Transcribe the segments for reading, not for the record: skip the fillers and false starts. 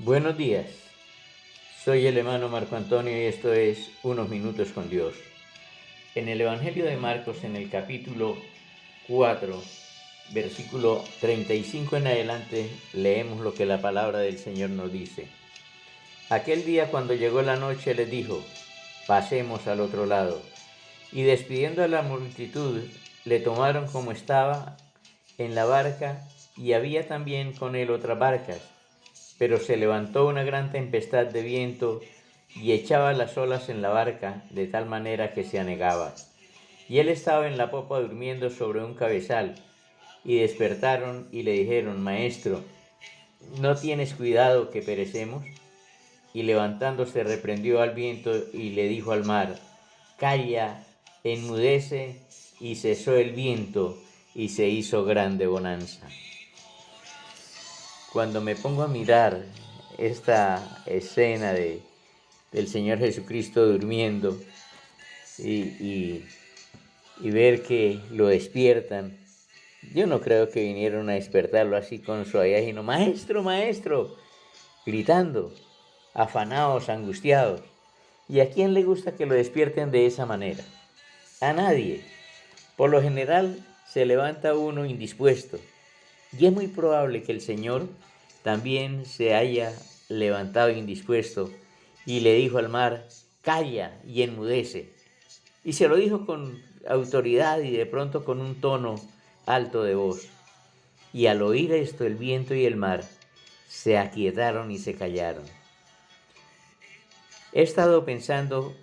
Buenos días, soy el hermano Marco Antonio y esto es Unos Minutos con Dios. En el Evangelio de Marcos, en el capítulo 4, versículo 35 en adelante, leemos lo que la palabra del Señor nos dice. Aquel día cuando llegó la noche les dijo, pasemos al otro lado. Y despidiendo a la multitud, le tomaron como estaba en la barca y había también con él otras barcas. Pero se levantó una gran tempestad de viento y echaba las olas en la barca de tal manera que se anegaba. Y él estaba en la popa durmiendo sobre un cabezal. Y despertaron y le dijeron, Maestro, ¿no tienes cuidado que perecemos? Y levantándose reprendió al viento y le dijo al mar, Calla, enmudece, y cesó el viento y se hizo grande bonanza. Cuando me pongo a mirar esta escena del Señor Jesucristo durmiendo y ver que lo despiertan, yo no creo que vinieron a despertarlo así con suavidad, sino Maestro, Maestro, gritando, afanados, angustiados. ¿Y a quién le gusta que lo despierten de esa manera? A nadie. Por lo general se levanta uno indispuesto. Y es muy probable que el Señor también se haya levantado indispuesto y le dijo al mar, calla y enmudece. Y se lo dijo con autoridad y de pronto con un tono alto de voz. Y al oír esto el viento y el mar se aquietaron y se callaron. He estado pensando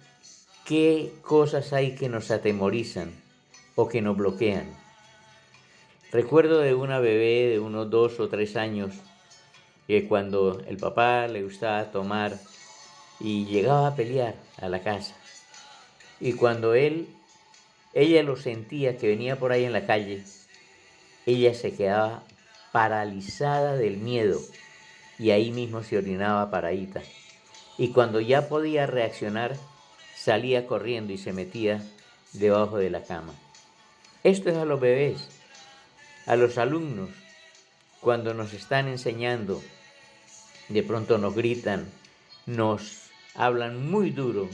qué cosas hay que nos atemorizan o que nos bloquean. Recuerdo de una bebé de unos 2 o 3 años que cuando el papá le gustaba tomar y llegaba a pelear a la casa, y cuando ella lo sentía que venía por ahí en la calle, ella se quedaba paralizada del miedo y ahí mismo se orinaba paradita. Y cuando ya podía reaccionar, salía corriendo y se metía debajo de la cama. Esto es a los bebés, a los alumnos, cuando nos están enseñando, de pronto nos gritan, nos hablan muy duro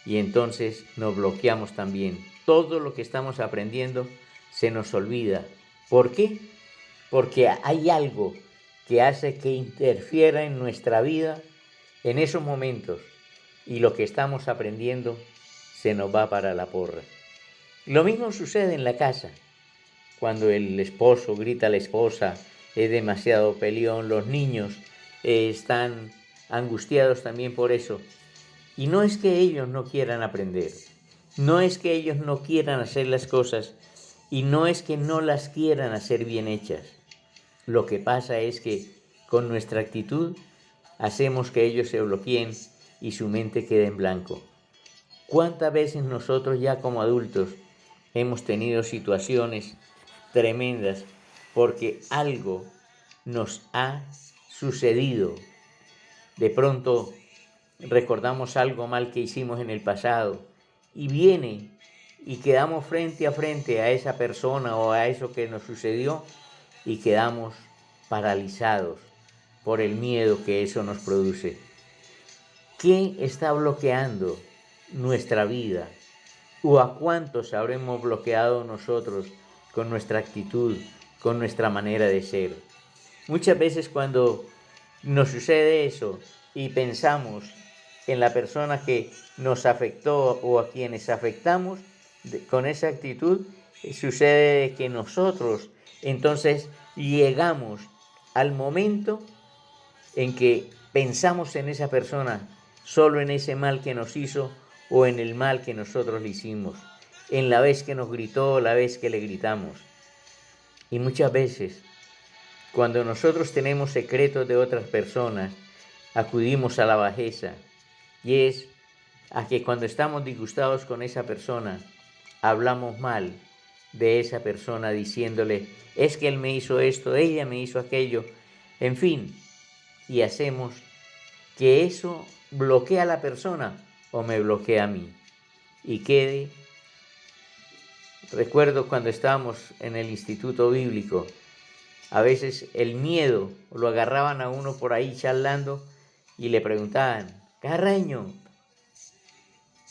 y entonces nos bloqueamos también. Todo lo que estamos aprendiendo se nos olvida. ¿Por qué? Porque hay algo que hace que interfiera en nuestra vida en esos momentos y lo que estamos aprendiendo se nos va para la porra. Lo mismo sucede en la casa. Cuando el esposo grita a la esposa, es demasiado peleón, los niños están angustiados también por eso. Y no es que ellos no quieran aprender, no es que ellos no quieran hacer las cosas y no es que no las quieran hacer bien hechas. Lo que pasa es que con nuestra actitud hacemos que ellos se bloqueen y su mente quede en blanco. ¿Cuántas veces nosotros ya como adultos hemos tenido situaciones tremendas porque algo nos ha sucedido? De pronto recordamos algo mal que hicimos en el pasado y viene y quedamos frente a frente a esa persona o a eso que nos sucedió y quedamos paralizados por el miedo que eso nos produce. ¿Qué está bloqueando nuestra vida? ¿O a cuántos habremos bloqueado nosotros con nuestra actitud, con nuestra manera de ser? Muchas veces cuando nos sucede eso y pensamos en la persona que nos afectó o a quienes afectamos con esa actitud, sucede que nosotros entonces llegamos al momento en que pensamos en esa persona, solo en ese mal que nos hizo o en el mal que nosotros le hicimos, en la vez que nos gritó, la vez que le gritamos. Y muchas veces, cuando nosotros tenemos secretos de otras personas, acudimos a la bajeza, y es a que cuando estamos disgustados con esa persona, hablamos mal de esa persona diciéndole, es que él me hizo esto, ella me hizo aquello, en fin, y hacemos que eso bloquee a la persona o me bloquee a mí y quede. Recuerdo cuando estábamos en el instituto bíblico A veces el miedo lo agarraban a uno por ahí charlando y le preguntaban, Carreño,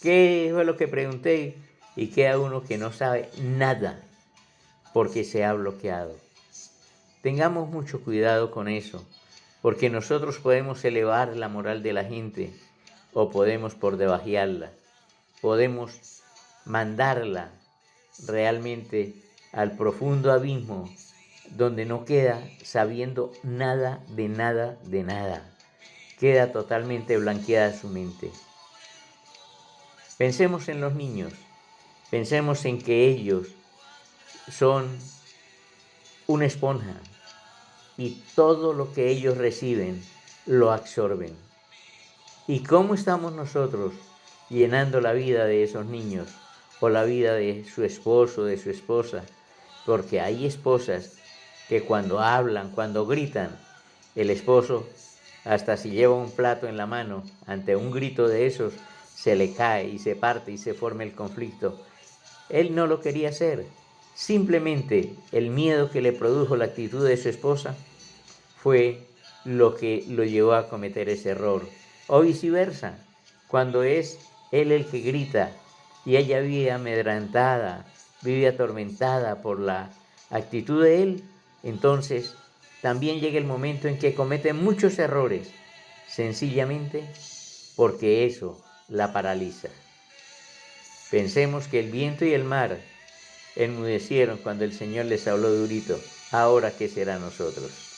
¿qué fue lo que pregunté? Y queda uno que no sabe nada porque se ha bloqueado. Tengamos mucho cuidado con eso, porque nosotros podemos elevar la moral de la gente o podemos por debajearla, podemos mandarla realmente al profundo abismo donde no queda sabiendo nada de nada de nada. Queda totalmente blanqueada su mente. Pensemos en los niños, pensemos en que ellos son una esponja y todo lo que ellos reciben lo absorben. ¿Y cómo estamos nosotros llenando la vida de esos niños o la vida de su esposo, de su esposa? Porque hay esposas que cuando hablan, cuando gritan, el esposo, hasta si lleva un plato en la mano, ante un grito de esos, se le cae y se parte y se forma el conflicto. Él no lo quería hacer. Simplemente el miedo que le produjo la actitud de su esposa fue lo que lo llevó a cometer ese error. O viceversa, cuando es él el que grita y ella vive amedrentada, vive atormentada por la actitud de él, entonces también llega el momento en que comete muchos errores, sencillamente porque eso la paraliza. Pensemos que el viento y el mar enmudecieron cuando el Señor les habló durito. Ahora, ¿qué será nosotros?